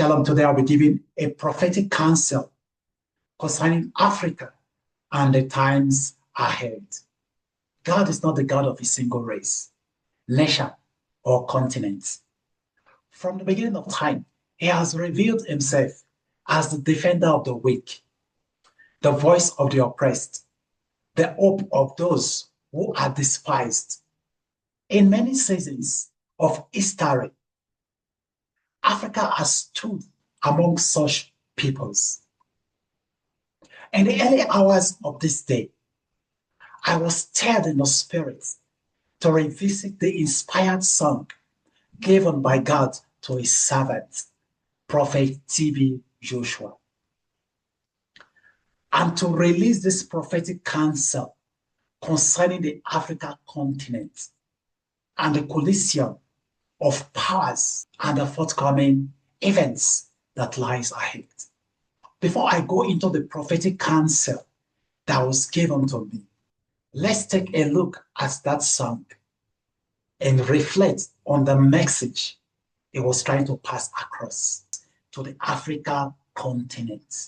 Shalom. Today I'll be giving a prophetic counsel concerning Africa and the times ahead. God is not the God of a single race, nation, or continent. From the beginning of time, he has revealed himself as the defender of the weak, the voice of the oppressed, the hope of those who are despised. In many seasons of history, Africa has stood among such peoples. In the early hours of this day, I was stirred in the spirit to revisit the inspired song given by God to his servant, Prophet T.B. Joshua, and to release this prophetic counsel concerning the African continent and the collision of powers and the forthcoming events that lies ahead. Before I go into the prophetic counsel that was given to me, let's take a look at that song and reflect on the message it was trying to pass across to the African continent.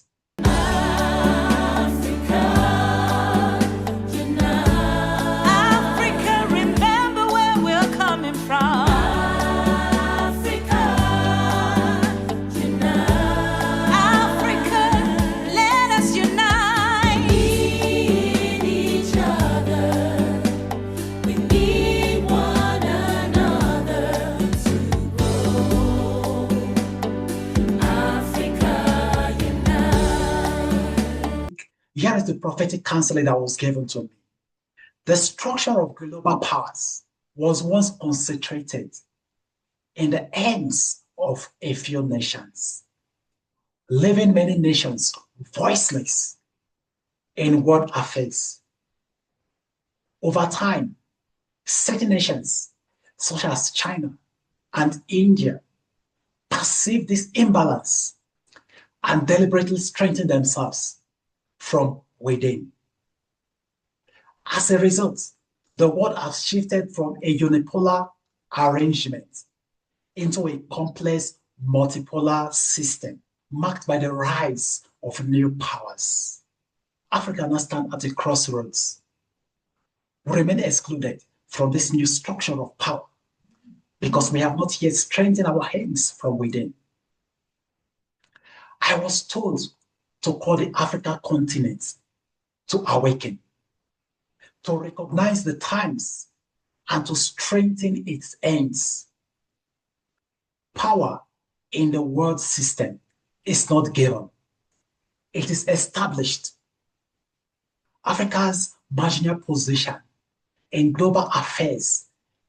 Here is the prophetic counsel that was given to me. The structure of global powers was once concentrated in the hands of a few nations, leaving many nations voiceless in world affairs. Over time, certain nations, such as China and India, perceived this imbalance and deliberately strengthened themselves from within. As a result, the world has shifted from a unipolar arrangement into a complex multipolar system marked by the rise of new powers. Africa now stands at a crossroads. We remain excluded from this new structure of power because we have not yet strengthened our hands from within. I was told to call the African continent to awaken, to recognize the times, and to strengthen its ends. Power in the world system is not given. It is established. Africa's marginal position in global affairs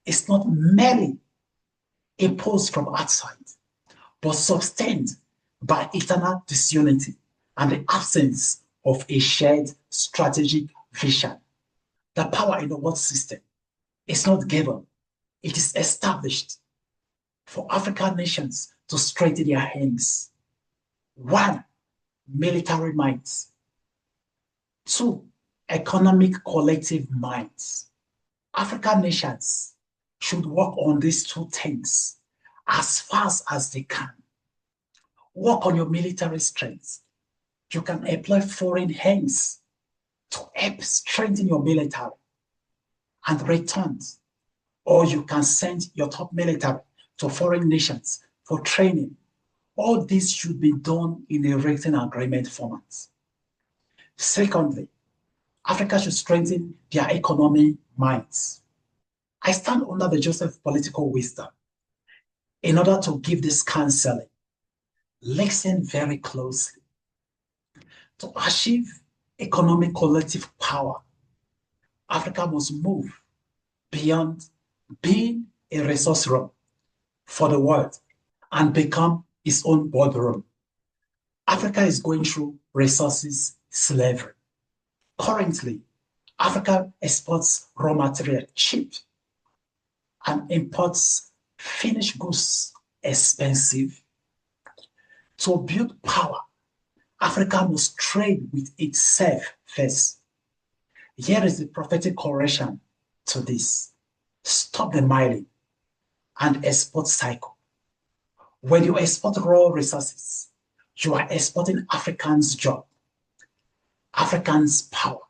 is not merely imposed from outside, but sustained by eternal disunity and the absence of a shared strategic vision. The power in the world system is not given. It is established for African nations to strengthen their hands. 1, military might. 2, economic collective minds. African nations should work on these 2 things as fast as they can. Work on your military strength. You can employ foreign hands to help strengthen your military and return, or you can send your top military to foreign nations for training. All this should be done in a written agreement format. Secondly, Africa should strengthen their economic minds. I stand under the Joseph political wisdom in order to give this counseling. Listen very closely. To achieve economic collective power, Africa must move beyond being a resource room for the world and become its own boardroom. Africa is going through resources slavery. Currently, Africa exports raw material cheap and imports finished goods expensive. To build power, Africa must trade with itself first. Here is the prophetic correction to this. Stop the mining and export cycle. When you export raw resources, you are exporting Africans' job, Africans' power,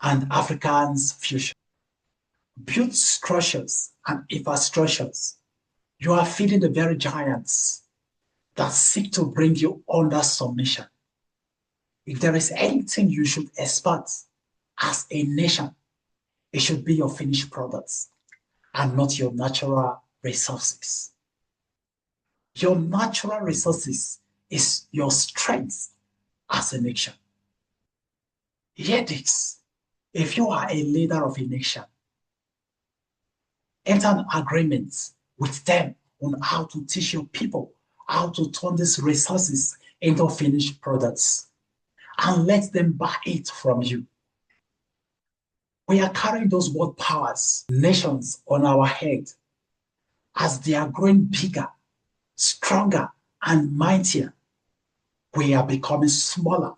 and Africans' future. Build structures and infrastructures. You are feeding the very giants that seek to bring you under submission. If there is anything you should export as a nation, it should be your finished products and not your natural resources. Your natural resources is your strength as a nation. Hear this. If you are a leader of a nation, enter an agreement with them on how to teach your people how to turn these resources into finished products and let them buy it from you. We are carrying those world powers, nations on our head as they are growing bigger, stronger, and mightier. We are becoming smaller,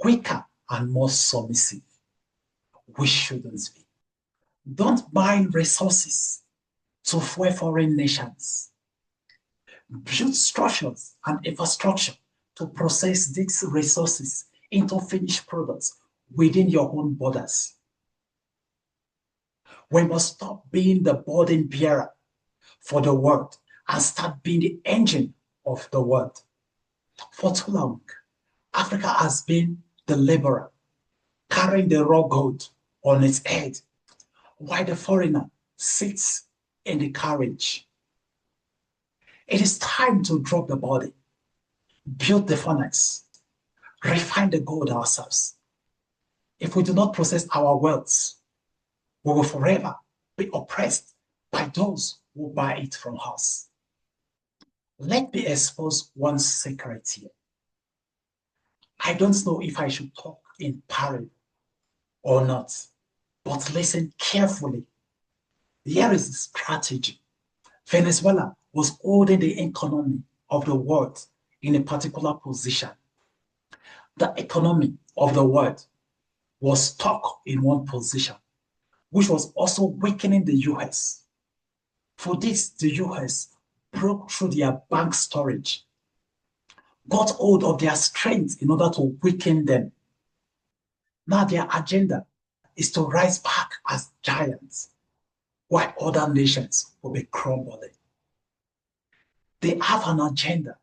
weaker, and more submissive. We shouldn't be. Don't buy resources to fuel foreign nations. Build structures and infrastructure to process these resources into finished products within your own borders. We must stop being the burden bearer for the world and start being the engine of the world. For too long, Africa has been the laborer, carrying the raw gold on its head, while the foreigner sits in the carriage. It is time to drop the body, build the furnace, refine the gold ourselves. If we do not process our wealth, we will forever be oppressed by those who buy it from us. Let me expose one secret here. I don't know if I should talk in parable or not, but listen carefully. Here is the strategy. Venezuela was holding the economy of the world in a particular position. The economy of the world was stuck in one position, which was also weakening the US. For this, the US broke through their bank storage, got hold of their strength in order to weaken them. Now their agenda is to rise back as giants, while other nations will be crumbling. They have an agenda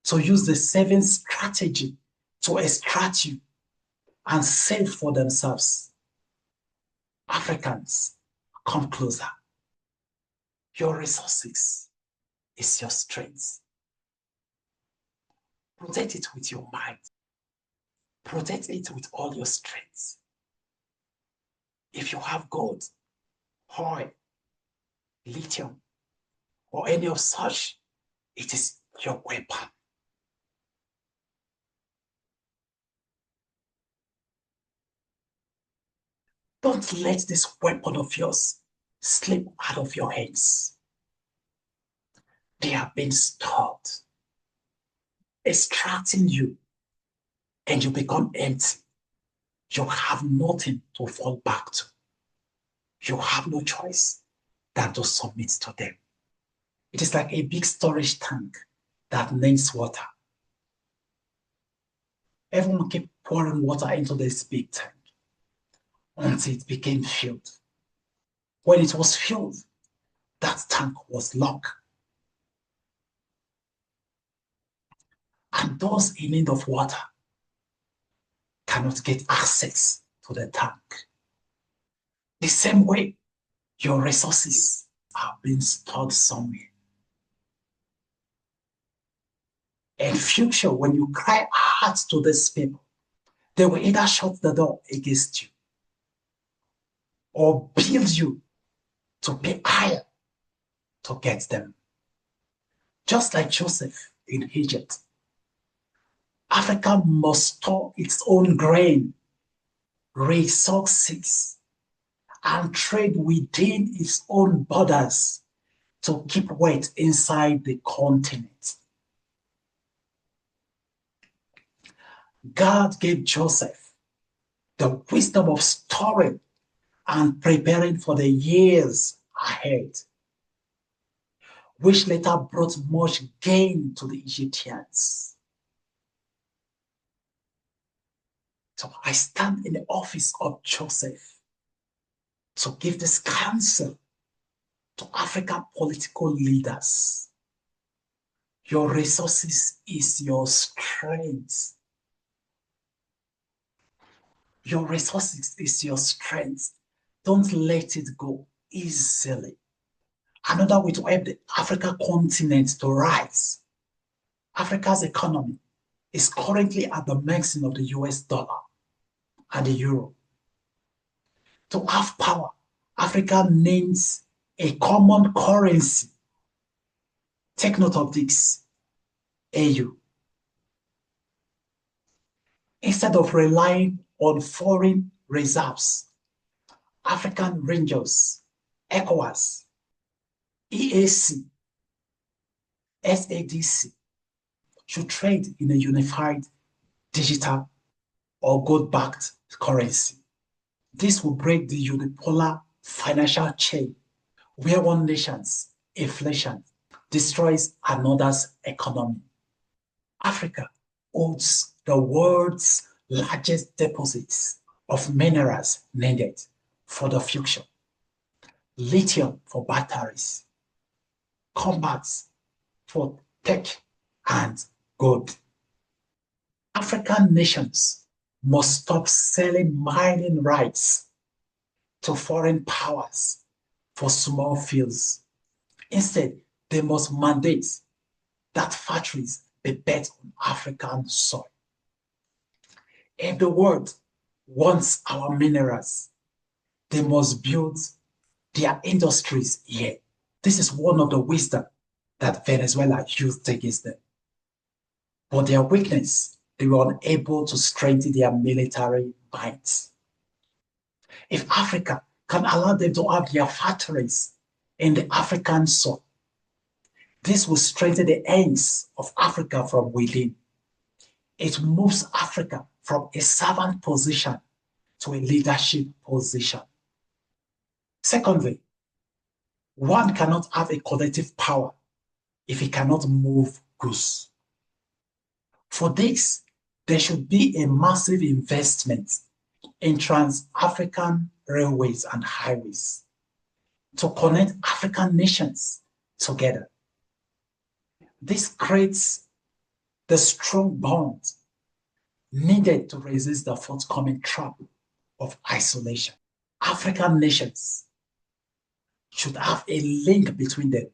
to use the saving strategy to extract you and save for themselves. Africans, come closer. Your resources is your strength. Protect it with your mind. Protect it with all your strength. If you have gold, oil, lithium, or any of such, it is your weapon. Don't let this weapon of yours slip out of your hands. They have been stored, extracting you, and you become empty. You have nothing to fall back to. You have no choice than to submit to them. It is like a big storage tank that needs water. Everyone kept pouring water into this big tank until it became filled. When it was filled, that tank was locked. And those in need of water cannot get access to the tank. The same way, your resources are being stored somewhere. In future, when you cry out to these people, they will either shut the door against you or build you to pay higher to get them. Just like Joseph in Egypt, Africa must store its own grain, resources, and trade within its own borders to keep weight inside the continent. God gave Joseph the wisdom of storing and preparing for the years ahead. which later brought much gain to the Egyptians. So I stand in the office of Joseph to give this counsel to African political leaders. Your resources is your strength. Your resources is your strength. Don't let it go easily. Another way to help the African continent to rise. Africa's economy is currently at the mercy of the US dollar and the euro. To have power, Africa needs a common currency. Take note of this, AU. Instead of relying on foreign reserves, African Rangers, ECOWAS, EAC, SADC should trade in a unified digital or gold-backed currency. This will break the unipolar financial chain where one nation's inflation destroys another's economy. Africa holds the world's largest deposits of minerals needed for the future. Lithium for batteries, combats for tech, and gold. African nations must stop selling mining rights to foreign powers for small fields. Instead, they must mandate that factories be built on African soil. If the world wants our minerals, they must build their industries here. This is one of the wisdom that Venezuela used against them. But their weakness, they were unable to strengthen their military might. If Africa can allow them to have their factories in the African soil, this will strengthen the ends of Africa from within. It moves Africa from a servant position to a leadership position. Secondly, one cannot have a collective power if he cannot move goods. For this, there should be a massive investment in trans-African railways and highways to connect African nations together. This creates the strong bond needed to resist the forthcoming trap of isolation. African nations should have a link between them,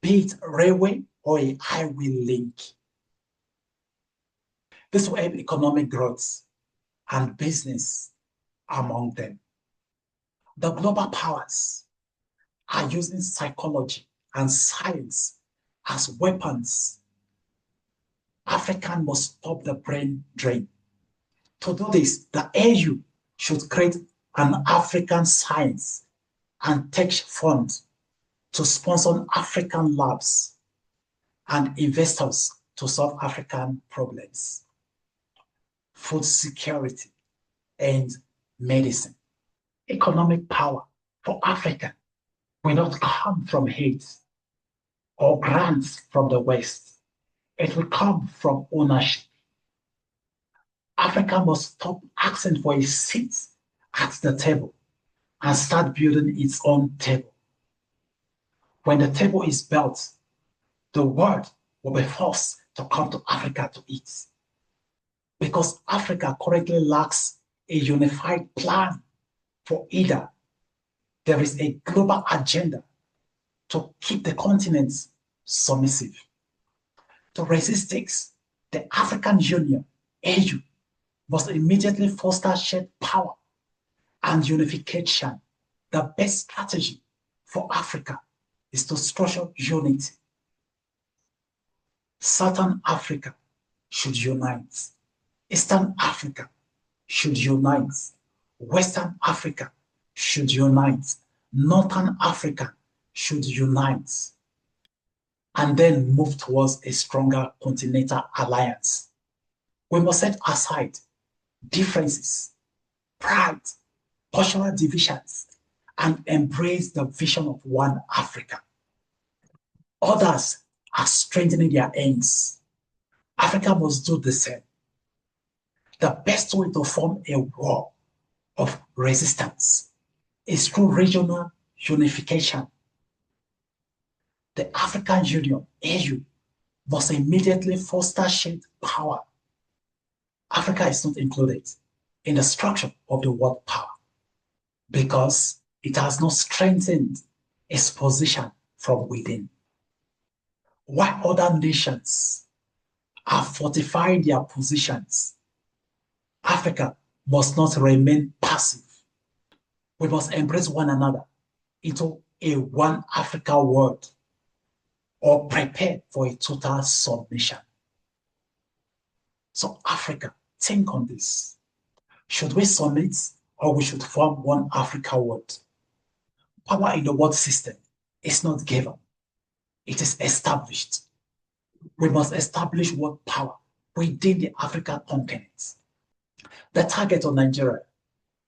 be it railway or a highway link. This will help economic growth and business among them. The global powers are using psychology and science as weapons. Africa must stop the brain drain. To do this, the AU should create an African science and tech fund to sponsor African labs and investors to solve African problems. Food security and medicine. Economic power for Africa will not come from hate or grants from the West. It will come from ownership. Africa must stop asking for a seat at the table and start building its own table. When the table is built, the world will be forced to come to Africa to eat. Because Africa currently lacks a unified plan for either. There is a global agenda to keep the continent submissive. To resist this, the African Union, AU, must immediately foster shared power and unification. The best strategy for Africa is to structure unity. Southern Africa should unite. Eastern Africa should unite. Western Africa should unite. Northern Africa should unite. And then move towards a stronger continental alliance. We must set aside differences, pride, cultural divisions, and embrace the vision of one Africa. Others are strengthening their ends. Africa must do the same. The best way to form a war of resistance is through regional unification. The African Union, AU, must immediately foster shared power. Africa is not included in the structure of the world power because it has not strengthened its position from within. While other nations are fortifying their positions, Africa must not remain passive. We must embrace one another into a one Africa world or prepare for a total submission. So Africa, think on this. Should we submit or we should form one Africa world? Power in the world system is not given. It is established. We must establish world power within the African continent. The target of Nigeria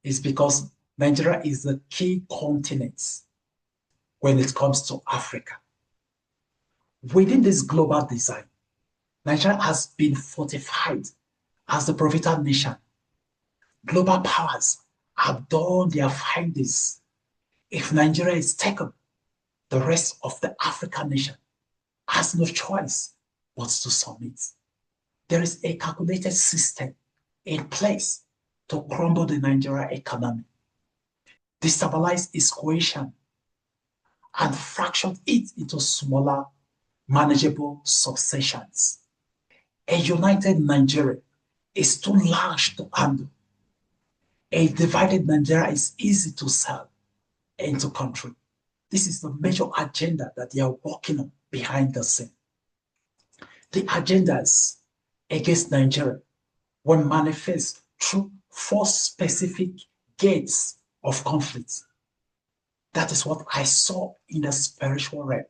is because Nigeria is the key continent when it comes to Africa. Within this global design, Nigeria has been fortified as the prophetic nation. Global powers have done their findings. If Nigeria is taken, the rest of the African nation has no choice but to submit. There is a calculated system in place to crumble the Nigerian economy, destabilize its cohesion, and fraction it into smaller, manageable subsections. A united Nigeria is too large to handle. A divided Nigeria is easy to sell and to control. This is the major agenda that they are working on behind the scene. The agendas against Nigeria will manifest through 4 specific gates of conflict. That is what I saw in the spiritual realm.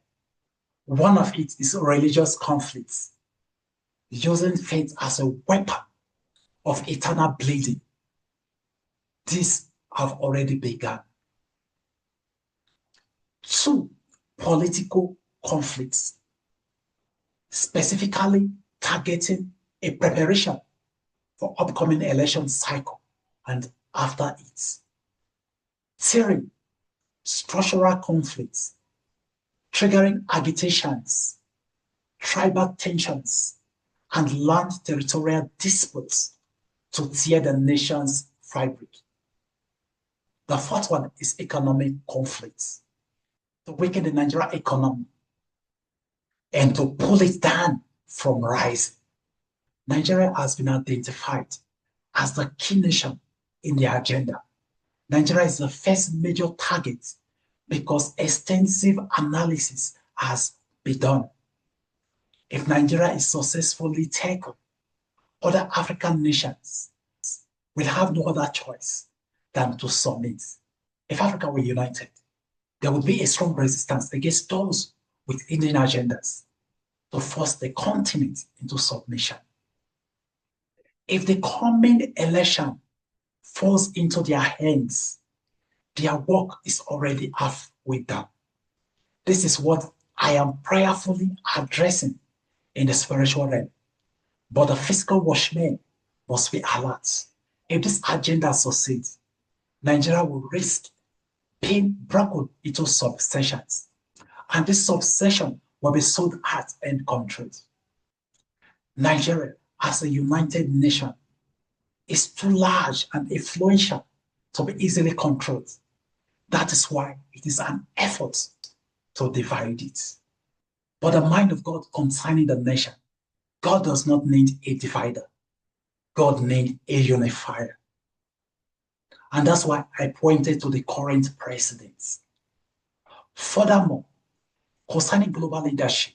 One of it is religious conflicts, using faith as a weapon of eternal bleeding. These have already begun. 2, political conflicts, specifically targeting a preparation for upcoming election cycle and after it. 3, structural conflicts, triggering agitations, tribal tensions, and land territorial disputes to tear the nation's fabric. The 4th one is economic conflicts, to weaken the Nigerian economy and to pull it down from rising. Nigeria has been identified as the key nation in the agenda. Nigeria is the first major target because extensive analysis has been done. If Nigeria is successfully taken, other African nations will have no other choice than to submit. If Africa were united, there would be a strong resistance against those with Indian agendas to force the continent into submission. If the coming election falls into their hands, their work is already halfway done. This is what I am prayerfully addressing in the spiritual realm. But the physical watchmen must be alert. If this agenda succeeds, Nigeria will risk being broken into subsections. And this subsection will be sold at and controlled. Nigeria, as a united nation, is too large and influential to be easily controlled. That is why it is an effort to divide it. But the mind of God concerning the nation, God does not need a divider. God needs a unifier. And that's why I pointed to the current presidents. Furthermore, concerning global leadership,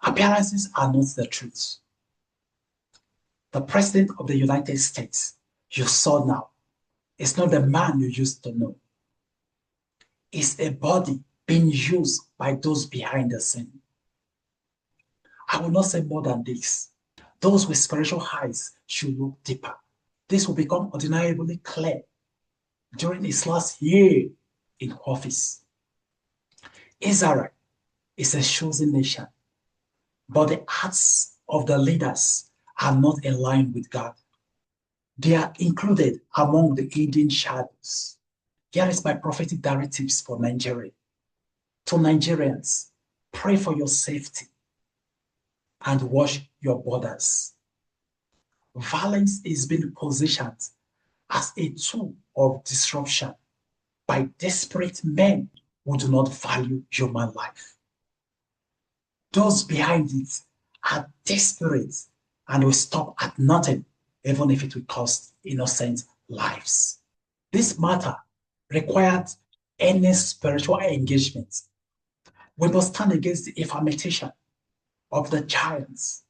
appearances are not the truth. The President of the United States you saw now is not the man you used to know. It's a body being used by those behind the scene. I will not say more than this. Those with spiritual eyes should look deeper. This will become undeniably clear during his last year in office. Israel is a chosen nation, but the hearts of the leaders are not aligned with God. They are included among the hidden shadows. Here is my prophetic directives for Nigeria. To Nigerians, pray for your safety and watch your borders. Violence is being positioned as a tool of disruption by desperate men who do not value human life. Those behind it are desperate and will stop at nothing, even if it will cost innocent lives. This matter required any spiritual engagement. We must stand against the affirmation of the giants.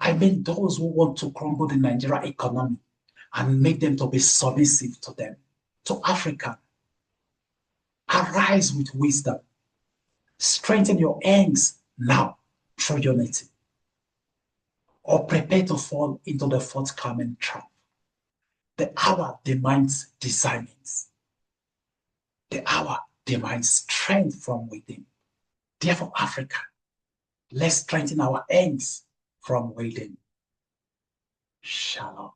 I mean those who want to crumble the Nigerian economy and make them to be submissive to them. To Africa, arise with wisdom. Strengthen your hands now through unity, or prepare to fall into the forthcoming trap. The hour demands discernment. The hour demands strength from within. Therefore, Africa, let's strengthen our hands from within. Shalom.